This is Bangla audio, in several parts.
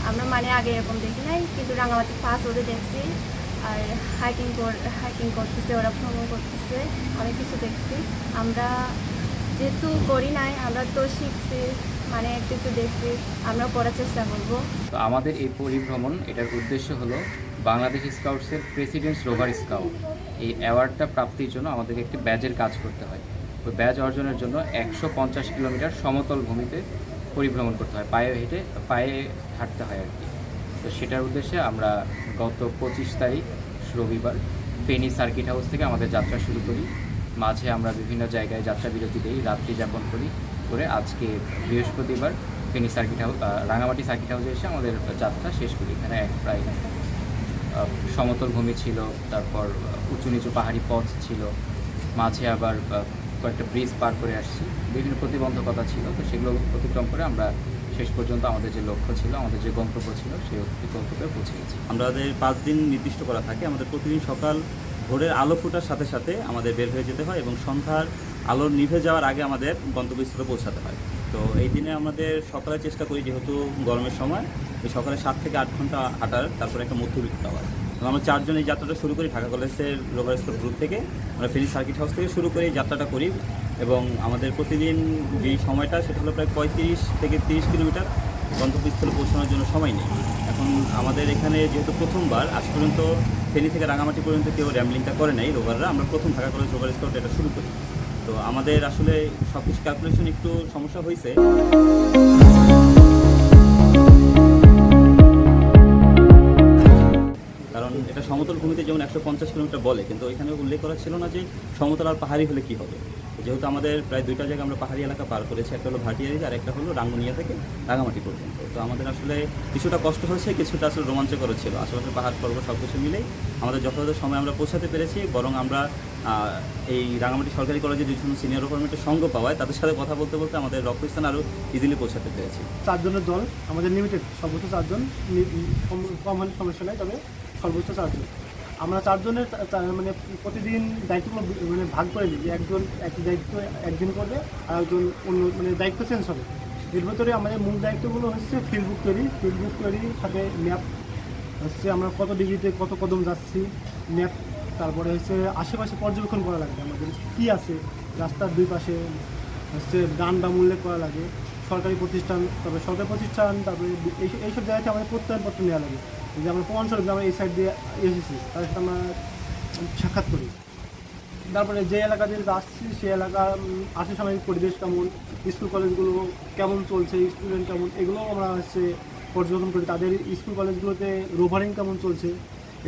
আমরা মানে আগে এরকম দেখি নাই, কিন্তু রাঙামাটি ফার্স্ট ওদের দেখছি। আর হাইকিং করতেছে, ওরা ভ্রমণ করতেছে, অনেক কিছু দেখছি। আমরা যেহেতু করি নাই, আমরা তো শিখছি, মানে একটু একটু দেখছি, আমরা করার চেষ্টা করবো। তো আমাদের এই পরিভ্রমণ এটার উদ্দেশ্য হলো বাংলাদেশ স্কাউটসের প্রেসিডেন্টস রোভার স্কাউট এই অ্যাওয়ার্ডটা প্রাপ্তির জন্য আমাদেরকে একটি ব্যাজের কাজ করতে হয়। ওই ব্যাজ অর্জনের জন্য 150 কিলোমিটার সমতল ভূমিতে পরিভ্রমণ করতে হয়, পায়ে হাঁটতে হয় আর কি। তো সেটার উদ্দেশ্যে আমরা গত 25 তারিখ রবিবার ফেনী সার্কিট হাউস থেকে আমাদের যাত্রা শুরু করি। মাঝে আমরা বিভিন্ন জায়গায় যাত্রা বিরতি দিই, রাত্রি যাপন করে আজকে বৃহস্পতিবার Feni circuit house Rangamati circuit হাউসে এসে আমাদের যাত্রা শেষ করি। এখানে প্রায় সমতল ভূমি ছিল, তারপর উঁচু নিচু পাহাড়ি পথ ছিল, মাঝে আবার কয়েকটা ব্রিজ পার করে আসছি। বিভিন্ন প্রতিবন্ধকতা ছিল, তো সেগুলো অতিক্রম করে আমরা শেষ পর্যন্ত আমাদের যে লক্ষ্য ছিল, আমাদের যে গন্তব্য ছিল, সেই গন্তব্যে পৌঁছে গেছি। আমাদের 5 দিন নির্দিষ্ট করা থাকে। আমাদের প্রতিদিন সকাল ভোরের আলো ফোটার সাথে সাথে আমাদের বের হয়ে যেতে হয় এবং সন্ধ্যার আলো নিভে যাওয়ার আগে আমাদের গন্তব্যস্থলে পৌঁছাতে হয়। তো এই দিনে আমাদের সকালে চেষ্টা করি, যেহেতু গরমের সময়, এই সকালে 7 থেকে 8 ঘন্টা হাঁটার, তারপরে একটা মধ্যবিত্ত আওয়াজ। আমরা 4 জন এই যাত্রাটা শুরু করি ঢাকা কলেজের রোভার স্কাউট গ্রুপ থেকে। আমরা ফেনী সার্কিট হাউস থেকে শুরু করে এই যাত্রাটা করি এবং আমাদের প্রতিদিন যে সময়টা সেটা হলো প্রায় 35 থেকে 30 কিলোমিটার গন্তব্যস্থলে পৌঁছানোর জন্য সময় নেই। এখন আমাদের এখানে যেহেতু প্রথমবার, আজ পর্যন্ত ফেনী থেকে রাঙামাটি পর্যন্ত কেউ র্যামলিংটা করে নাই রোভাররা, আমরা প্রথম ঢাকা কলেজ রোভার স্কাউট এটা শুরু করি। তো আমাদের আসলে সব কিছু ক্যালকুলেশন একটু সমস্যা হয়েছে। কারণ এটা সমতল ভূমিতে যেমন 150 কিলোমিটার বলে, কিন্তু এখানে উল্লেখ করা ছিল না যে সমতল আর পাহাড়ি হলে কি হবে। যেহেতু আমাদের প্রায় 2টা জায়গা আমরা পাহাড়ি এলাকা পার করেছি, একটা হলো ভাটিয়ারি আর একটা হলো রাঙ্গুনিয়া থেকে রাঙামাটি পর্যন্ত। তো আমাদের আসলে কিছুটা কষ্ট হয়েছে, কিছুটা আসলে রোমাঞ্চকর ছিল। আশেপাশে পাহাড় পর্বত সব কিছু মিলেই আমাদের যথাযথ সময় আমরা পৌঁছাতে পেরেছি। বরং আমরা এই রাঙামাটি সরকারি কলেজে দুজন সিনিয়র গভর্নমেন্টের সঙ্গ পাওয়ায় তাদের সাথে কথা বলতে বলতে আমাদের লক্ষ্যস্থান আরও ইজিলি পৌঁছাতে পেরেছি। 4 জনের দল আমাদের লিমিটেড, সর্বোচ্চ 4 জন, কম হলে সমস্যা নেই, তবে সর্বোচ্চ 4 জন। আমরা 4 জনের মানে প্রতিদিন দায়িত্বগুলো মানে ভাগ করে দিই, যে একজন এক দায়িত্ব একদিন করবে আর একজন অন্য মানে দায়িত্ব চেঞ্জ হবে। এর ভিতরে আমাদের মূল দায়িত্বগুলো হচ্ছে ফিল্ড বুক তৈরির সাথে ম্যাপ হচ্ছে আমরা কত ডিগ্রিতে কত কদম যাচ্ছি, ম্যাপ। তারপরে হচ্ছে আশেপাশে পর্যবেক্ষণ করা লাগবে, আমাদের কী আছে রাস্তার 2 পাশে, হচ্ছে গান বা উল্লেখ করা লাগে। সরকারি প্রতিষ্ঠান, তারপরে এইসব জায়গাতে আমাদের প্রত্যয়নপত্র নেওয়া লাগে, যে আমরা প্রমাণস্বরূপ আমরা এই সাইড দিয়ে এসেছি, তার সাথে আমরা সাক্ষাৎ করি। তারপরে যে এলাকা দিয়ে আসছি সেই এলাকা আর্থসামাজিক পরিবেশ কেমন, স্কুল কলেজগুলো কেমন চলছে, স্টুডেন্ট কেমন, এগুলোও আমরা হচ্ছে পর্যবেক্ষণ করি। তাদের স্কুল কলেজগুলোতে রোভারিং কেমন চলছে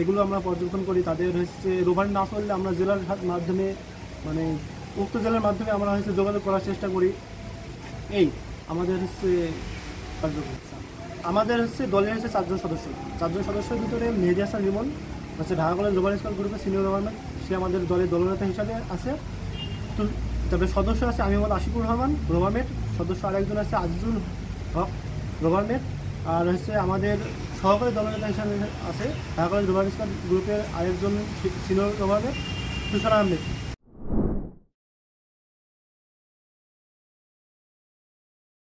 এগুলো আমরা পর্যবেক্ষণ করি। তাদের হচ্ছে রোভারিং না চললে আমরা জেলার মাধ্যমে, মানে উক্ত জেলার মাধ্যমে আমরা হচ্ছে যোগাযোগ করার চেষ্টা করি। এই আমাদের হচ্ছে কার্যক্রম। আমাদের হচ্ছে দলের হচ্ছে 4 জন সদস্য। 4 জন সদস্যের ভিতরে মেহেদি হাসান রিমন হচ্ছে ঢাকা কলেজ রোভার স্কাউট গ্রুপের সিনিয়র গভর্নমেন্ট, সে আমাদের দলের দলনেতা হিসাবে আছে। তো তবে সদস্য আছে আমি মোহাম্মদ আশিকুর রহমান রোভারমেট, সদস্য আরেকজন আছে আজিজুল হক রোভারমেট, আর হচ্ছে আমাদের সহকারী দলনেতা হিসাবে আছে ঢাকা কলেজ রোভার স্কাউট গ্রুপের আরেকজন সিনিয়র রোভারমেট তুষার আহমেদ।